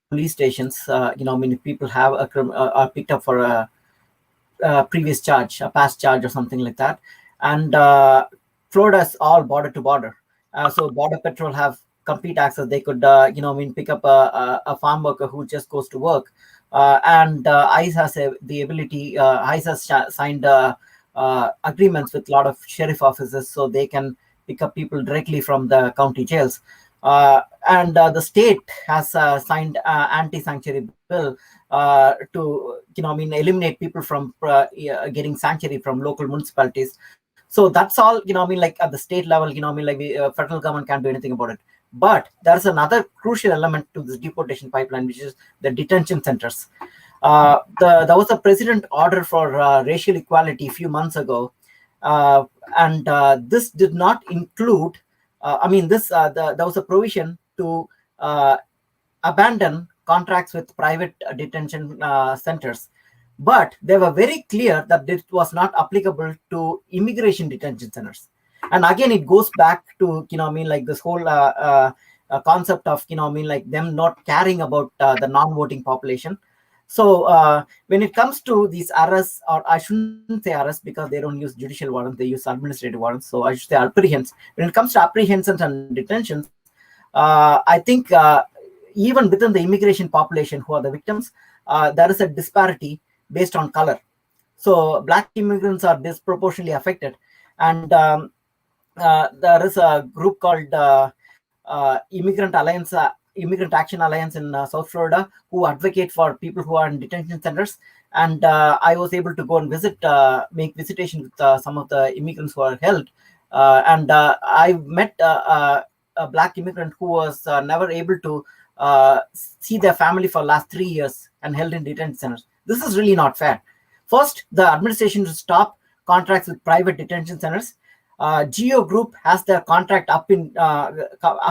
police stations. If people have are picked up for a previous charge, a past charge or something like that. And Florida is all border to border. So Border Patrol have complete access. They could, pick up a farm worker who just goes to work. And ICE has the ability, ICE has signed agreements with a lot of sheriff offices, so they can pick up people directly from the county jails. And the state has signed anti-sanctuary bill to eliminate people from getting sanctuary from local municipalities. So that's all like at the state level. The federal government can't do anything about it. But there's another crucial element to this deportation pipeline, which is the detention centers. There was a president order for racial equality a few months ago, and this did not include. There was a provision to abandon contracts with private detention centers, but they were very clear that it was not applicable to immigration detention centers. And again, it goes back to this whole concept of them not caring about the non-voting population. So when it comes to these arrests, or I shouldn't say arrests because they don't use judicial warrants, they use administrative warrants. So I should say apprehensions. When it comes to apprehensions and detentions, I think even within the immigration population who are the victims, there is a disparity based on color. So Black immigrants are disproportionately affected. And there is a group called Immigrant Action Alliance in South Florida, who advocate for people who are in detention centers. And I was able to go and make visitation with some of the immigrants who are held. And I met a Black immigrant who was never able to see their family for the last 3 years and held in detention centers. This is really not fair. First, the administration should stop contracts with private detention centers. Geo Group has their contract up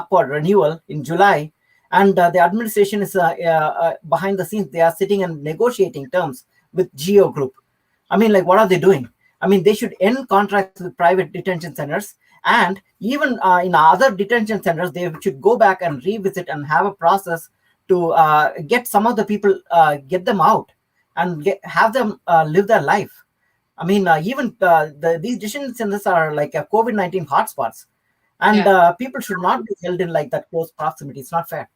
for renewal in July, and the administration is behind the scenes. They are sitting and negotiating terms with Geo Group. What are they doing? They should end contracts with private detention centers, and even in other detention centers, they should go back and revisit and have a process to get some of the people, get them out and have them live their life. Even these detention centers are like a COVID-19 hotspots, and people should not be held in like that close proximity. It's not fair.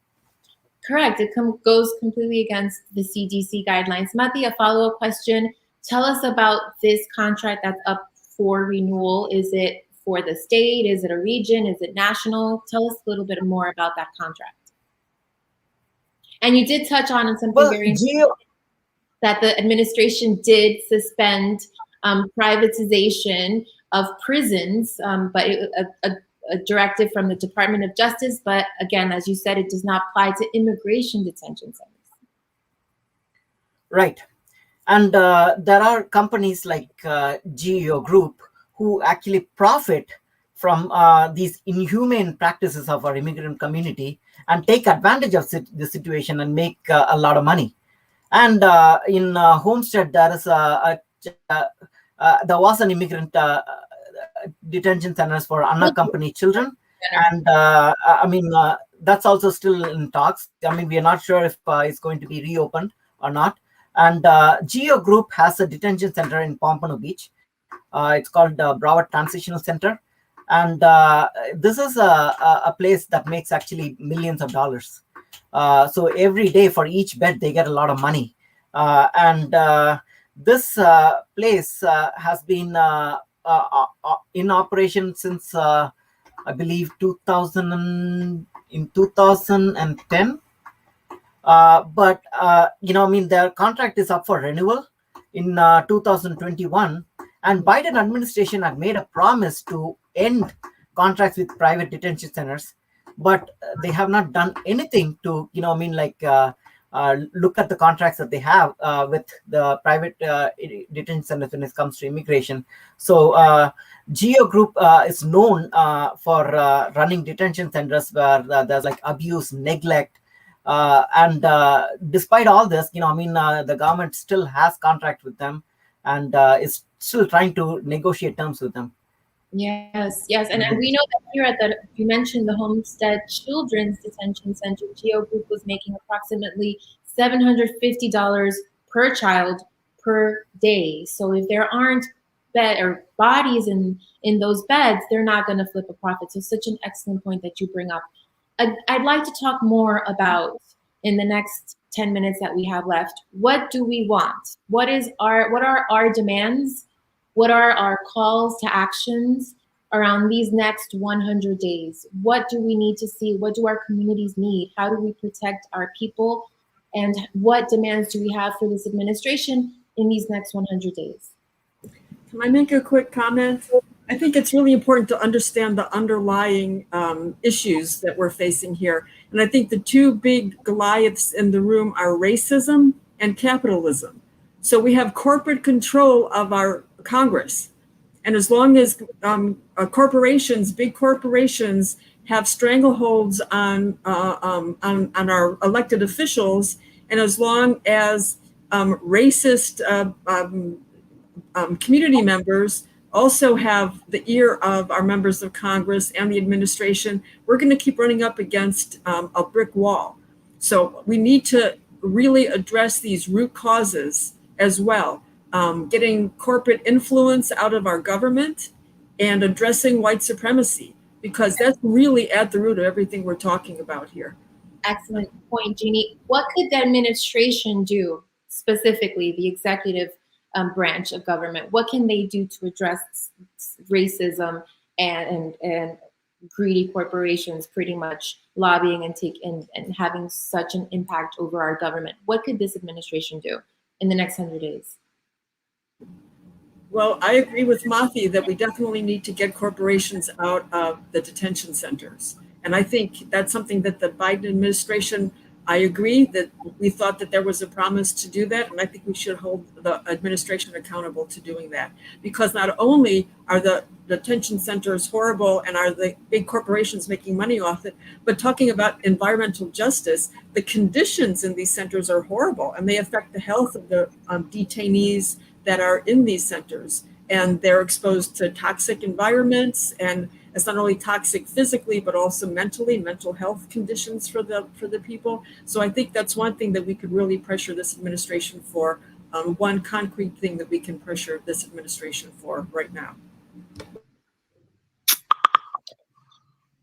Correct. It goes completely against the CDC guidelines. MATHI, a follow-up question. Tell us about this contract that's up for renewal. Is it for the state? Is it a region? Is it national? Tell us a little bit more about that contract. And you did touch on something very important, that the administration did suspend privatization of prisons, but a directive from the Department of Justice. But again, as you said, it does not apply to immigration detention centers. Right. And there are companies like Geo Group who actually profit from these inhumane practices of our immigrant community and take advantage of the situation and make a lot of money. And in Homestead, there is a there was an immigrant detention centers for unaccompanied children, and I mean that's also still in talks. I mean, we are not sure if it's going to be reopened or not. And Geo Group has a detention center in Pompano Beach. It's called Broward Transitional Center, and this is a place that makes actually millions of dollars. So every day for each bed, they get a lot of money. And this place has been in operation since I believe 2010. But you know, I mean, their contract is up for renewal in 2021, and Biden administration had made a promise to end contracts with private detention centers, but they have not done anything to, you know, I mean, like look at the contracts that they have with the private detention centers when it comes to immigration. So Geo Group is known for running detention centers where there's like abuse, neglect, and despite all this, you know, I mean, the government still has contract with them and is still trying to negotiate terms with them. Yes, yes, and we know that here at you mentioned the Homestead Children's Detention Center, Geo Group was making approximately $750 per child per day. So if there aren't bed or bodies in those beds, they're not going to flip a profit. So such an excellent point that you bring up. I'd like to talk more about, in the next 10 minutes that we have left, what do we want? What are our demands? What are our calls to actions around these next 100 days? What do we need to see? What do our communities need? How do we protect our people? And what demands do we have for this administration in these next 100 days? Can I make a quick comment? I think it's really important to understand the underlying issues that we're facing here. And I think the two big Goliaths in the room are racism and capitalism. So we have corporate control of our Congress. And as long as corporations, big corporations, have strangleholds on our elected officials, and as long as racist community members also have the ear of our members of Congress and the administration, we're going to keep running up against a brick wall. So we need to really address these root causes as well, getting corporate influence out of our government and addressing white supremacy, because that's really at the root of everything we're talking about here. Excellent point, Jeannie. What could the administration do, specifically the executive branch of government? What can they do to address racism and greedy corporations pretty much lobbying and having such an impact over our government? What could this administration do in the next 100 days? Well, I agree with MATHI that we definitely need to get corporations out of the detention centers. And I think that's something that the Biden administration, I agree that we thought that there was a promise to do that. And I think we should hold the administration accountable to doing that. Because not only are the detention centers horrible and are the big corporations making money off it, but talking about environmental justice, the conditions in these centers are horrible and they affect the health of the detainees that are in these centers. And they're exposed to toxic environments, and it's not only toxic physically, but also mentally, mental health conditions for the people. So I think that's one thing that we could really pressure this administration for, one concrete thing that we can pressure this administration for right now.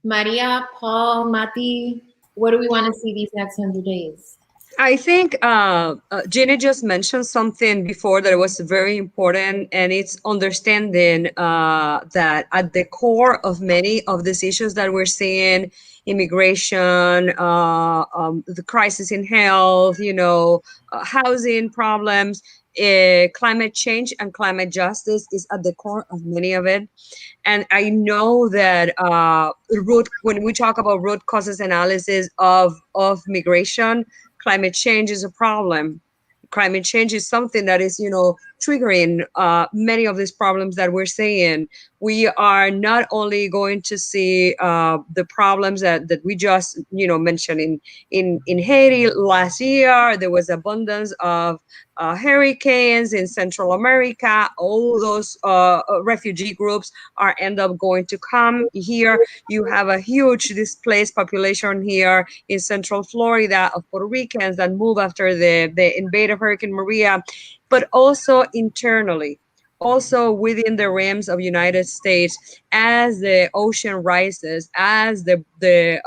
Maria, Paul, MATHI, what do we want to see these next 100 days? I think Jeannie just mentioned something before that was very important, and it's understanding that at the core of many of these issues that we're seeing, immigration, the crisis in health, housing problems, climate change and climate justice is at the core of many of it. And I know that when we talk about root causes analysis of migration, climate change is a problem. Climate change is something that is, triggering many of these problems that we're seeing. We are not only going to see the problems that we just mentioned in Haiti last year. There was abundance of hurricanes in Central America. All those refugee groups are end up going to come here. You have a huge displaced population here in Central Florida of Puerto Ricans that move after the invade of Hurricane Maria, but also internally. Also within the rims of United States, as the ocean rises, as the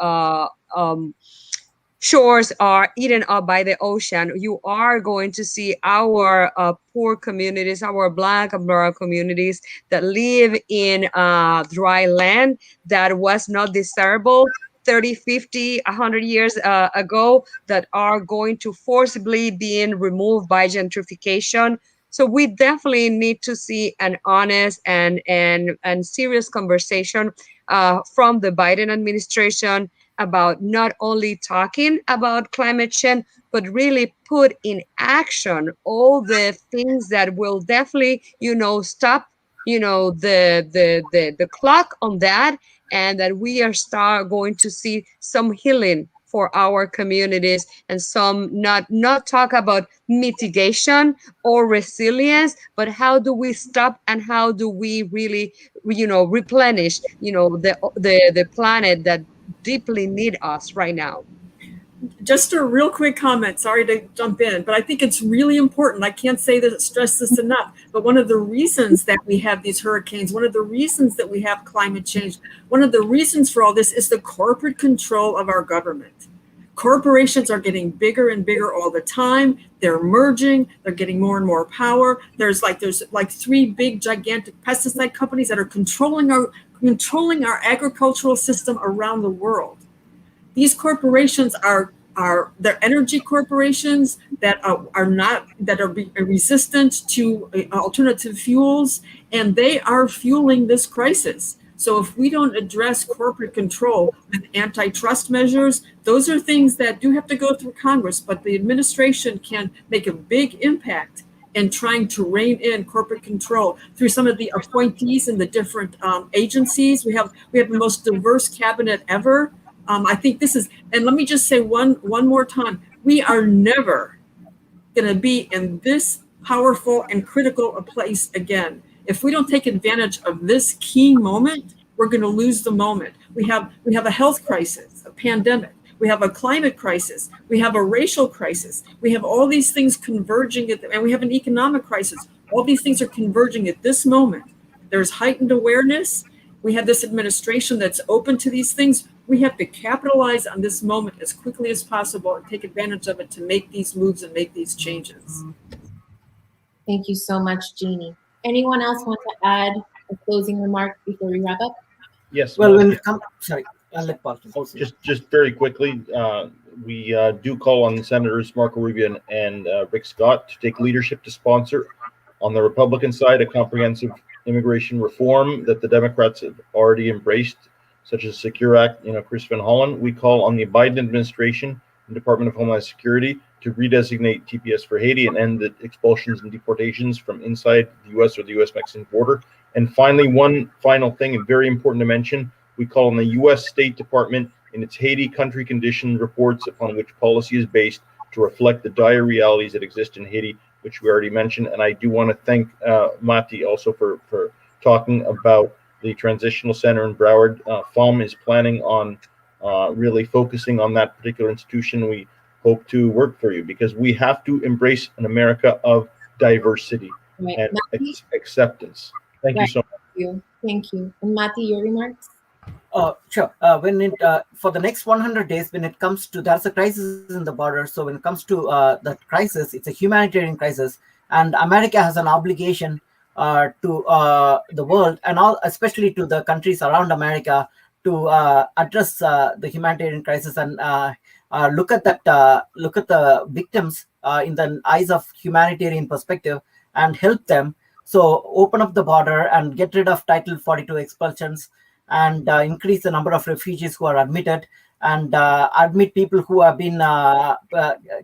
shores are eaten up by the ocean, you are going to see our poor communities, our Black and brown communities that live in dry land that was not desirable 30, 50, 100 years ago, that are going to forcibly being removed by gentrification. So we definitely need to see an honest and serious conversation from the Biden administration about not only talking about climate change, but really put in action all the things that will definitely, stop, the clock on that, and that we are going to see some healing for our communities, and some not talk about mitigation or resilience, but how do we stop and how do we really replenish the planet that deeply need us right now. Just a real quick comment, sorry to jump in, but I think it's really important. I can't stress this enough, but one of the reasons that we have these hurricanes, one of the reasons that we have climate change, one of the reasons for all this is the corporate control of our government. Corporations are getting bigger and bigger all the time. They're merging, they're getting more and more power. There's like 3 big gigantic pesticide companies that are controlling our agricultural system around the world. These corporations they're energy corporations that are resistant to alternative fuels, and they are fueling this crisis. So if we don't address corporate control with antitrust measures, those are things that do have to go through Congress, but the administration can make a big impact in trying to rein in corporate control through some of the appointees in the different agencies. We have the most diverse cabinet ever. I think this is, and let me just say one more time, we are never going to be in this powerful and critical a place again. If we don't take advantage of this key moment, we're going to lose the moment. We have a health crisis, a pandemic. We have a climate crisis. We have a racial crisis. We have all these things converging and we have an economic crisis. All these things are converging at this moment. There's heightened awareness. We have this administration that's open to these things. We have to capitalize on this moment as quickly as possible and take advantage of it to make these moves and make these changes. Thank you so much, Jeannie. Anyone else want to add a closing remark before we wrap up? Yes. Well, when it comes, sorry, I'll let Paul. Just very quickly, we do call on Senators Marco Rubio and Rick Scott to take leadership to sponsor, on the Republican side, a comprehensive immigration reform that the Democrats have already embraced, such as Secure Act, Chris Van Hollen. We call on the Biden administration and Department of Homeland Security to redesignate TPS for Haiti and end the expulsions and deportations from inside the U.S. or the U.S.-Mexican border. And finally, one final thing, and very important to mention, we call on the U.S. State Department in its Haiti country condition reports upon which policy is based to reflect the dire realities that exist in Haiti, which we already mentioned. And I do want to thank MATHI also for talking about the transitional center in Broward. FOM is planning on really focusing on that particular institution. We hope to work for you because we have to embrace an America of diversity and acceptance. Thank you so much. Thank you. And MATHI, your remarks? Sure. For the next 100 days, when it comes to, there's a crisis in the border. So when it comes to the crisis, it's a humanitarian crisis, and America has an obligation to the world and especially to the countries around America to address the humanitarian crisis and look at the victims in the eyes of humanitarian perspective and help them. So open up the border and get rid of Title 42 expulsions and increase the number of refugees who are admitted, and admit people who have been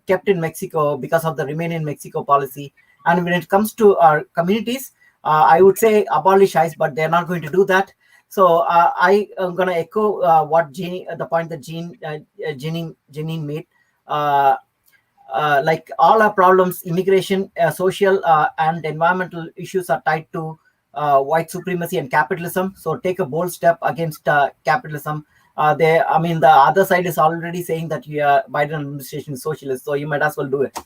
kept in Mexico because of the Remain in Mexico policy, And when it comes to our communities, I would say abolish ICE, but they're not going to do that. So I am going to echo what Jeannie, the point that Jeannie made. Like all our problems, immigration, social and environmental issues are tied to white supremacy and capitalism. So take a bold step against capitalism. The other side is already saying that Biden administration is socialist, so you might as well do it.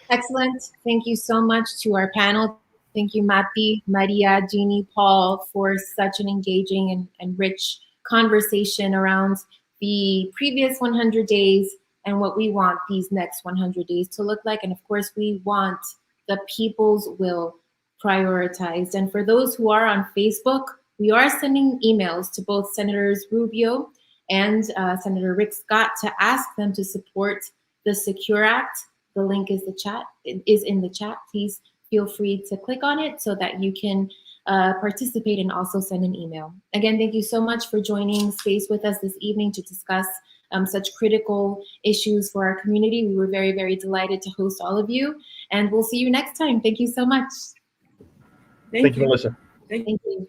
Excellent. Thank you so much to our panel. Thank you, MATHI, Maria, Jeannie, Paul, for such an engaging and rich conversation around the previous 100 days and what we want these next 100 days to look like. And of course, we want the people's will prioritized. And for those who are on Facebook, we are sending emails to both Senators Rubio and Senator Rick Scott to ask them to support the Secure Act. The link is in the chat. Please feel free to click on it so that you can participate and also send an email. Again, thank you so much for joining Space with us this evening to discuss such critical issues for our community. We were very, very delighted to host all of you, and we'll see you next time. Thank you so much. Thank you, Melissa. Thank you.